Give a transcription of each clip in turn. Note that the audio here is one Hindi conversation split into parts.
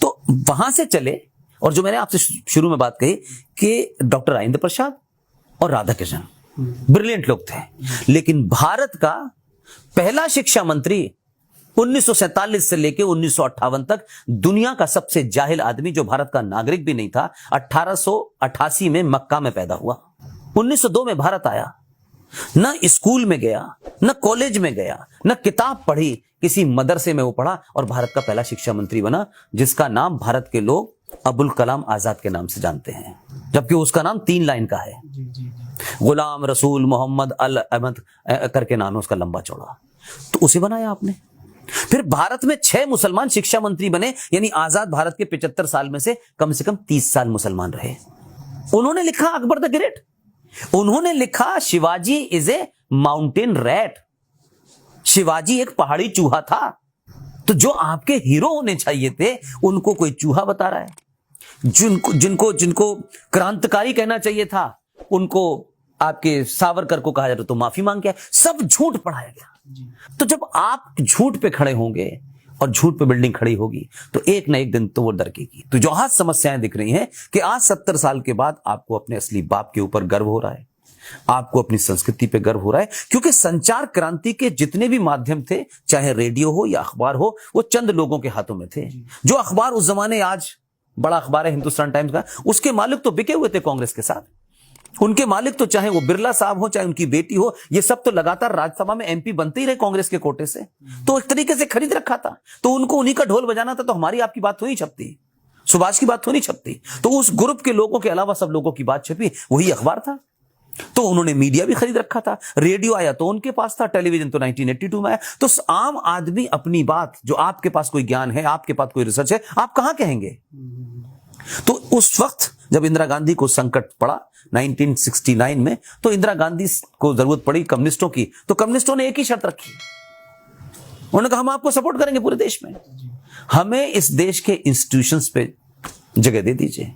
तो वहां से चले, और जो मैंने आपसे शुरू में बात कही कि डॉक्टर राजेंद्र प्रसाद और राधाकृष्णन ब्रिलियंट लोग थे, लेकिन भारत का पहला शिक्षा मंत्री 1947 से लेकर 1958 तक दुनिया का सबसे जाहिल आदमी, जो भारत का नागरिक भी नहीं था, 1888 में मक्का में पैदा हुआ, 1902 में भारत आया, न स्कूल में गया, न कॉलेज में गया, न किताब पढ़ी, किसी मदरसे में वो पढ़ा और भारत का पहला शिक्षा मंत्री बना, जिसका नाम भारत के लोग अबुल कलाम आजाद के नाम से जानते हैं, जबकि उसका नाम 3 लाइन का है। गुलाम रसूल मोहम्मद अल अहमद करके नाम है उसका, लंबा चौड़ा। तो उसे बनाया आपने। फिर भारत में 6 मुसलमान शिक्षा मंत्री बने, यानी आजाद भारत के 75 साल में से कम 30 साल मुसलमान रहे। उन्होंने लिखा अकबर द ग्रेट, उन्होंने लिखा Shivaji is a mountain rat, Shivaji एक पहाड़ी चूहा था। तो जो आपके हीरो होने चाहिए थे उनको कोई चूहा बता रहा है, जिनको क्रांतिकारी कहना चाहिए था उनको आपके सावरकर को कहा जाता तो माफी मांग के, सब झूठ पढ़ाया गया। तो जब आप झूठ पे खड़े होंगे और झूठ पे बिल्डिंग खड़ी होगी तो एक ना एक दिन तो वो दरकेगी। तो जो आज समस्याएं दिख रही हैं कि आज 70 साल के बाद आपको अपने असली बाप के ऊपर गर्व हो रहा है, आपको अपनी संस्कृति पे गर्व हो रहा है, क्योंकि संचार क्रांति के जितने भी माध्यम थे, चाहे रेडियो हो या अखबार हो, वो चंद लोगों के हाथों में थे। जो अखबार उस जमाने, आज बड़ा अखबार है हिंदुस्तान टाइम्स का, उसके मालिक तो बिके हुए थे कांग्रेस के साथ। उनके मालिक तो चाहे वो बिरला साहब हो, चाहे उनकी बेटी हो, ये सब तो लगातार राज्यसभा में एमपी बनते ही रहे कांग्रेस के कोटे से, तो एक तरीके से खरीद रखा था। तो उनको उन्हीं का ढोल बजाना था, तो हमारी आपकी बात तो नहीं छपती, सुभाष की बात तो नहीं छपती। तो उस ग्रुप के लोगों के अलावा सब लोगों की बात छपी, वही अखबार था। तो उन्होंने मीडिया भी खरीद रखा था, रेडियो आया तो उनके पास था, टेलीविजन तो 1982 में आया। तो आम आदमी अपनी बात, जो आपके पास कोई ज्ञान है, आपके पास कोई रिसर्च है, आप कहां कहेंगे? तो उस वक्त जब इंदिरा गांधी को संकट पड़ा 1969 में, तो इंदिरा गांधी को जरूरत पड़ी कम्युनिस्टों की, तो कम्युनिस्टों ने एक ही शर्त रखी, उन्होंने कहा हम आपको सपोर्ट करेंगे पूरे देश में, हमें इस देश के इंस्टीट्यूशंस पे जगह दे दीजिए,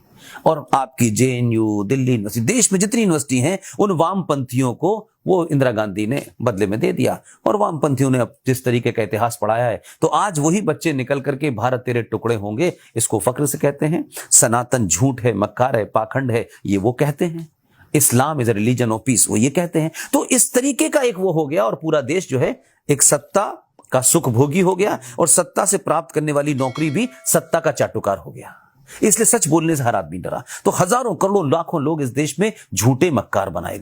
और आपकी जेएनयू, दिल्ली यूनिवर्सिटी, देश में जितनी यूनिवर्सिटी हैं, उन वामपंथियों को वो इंदिरा गांधी ने बदले में दे दिया। और वामपंथियों ने अब जिस तरीके का इतिहास पढ़ाया है, तो आज वही बच्चे निकल करके भारत तेरे टुकड़े होंगे, इसको फक्र से कहते हैं। सनातन झूठ है, मक्कार है, पाखंड है, ये वो कहते हैं। Islam is a religion of peace, वो ये कहते हैं। तो इस तरीके का एक वो हो गया, और पूरा देश जो है एक सत्ता का सुख भोगी हो गया, और सत्ता से प्राप्त करने वाली नौकरी भी सत्ता का चाटुकार हो गया। इसलिए सच बोलने से हर आदमी डरा। तो हजारों करोड़ों लाखों लोग इस देश में झूठे मक्कार बनाए।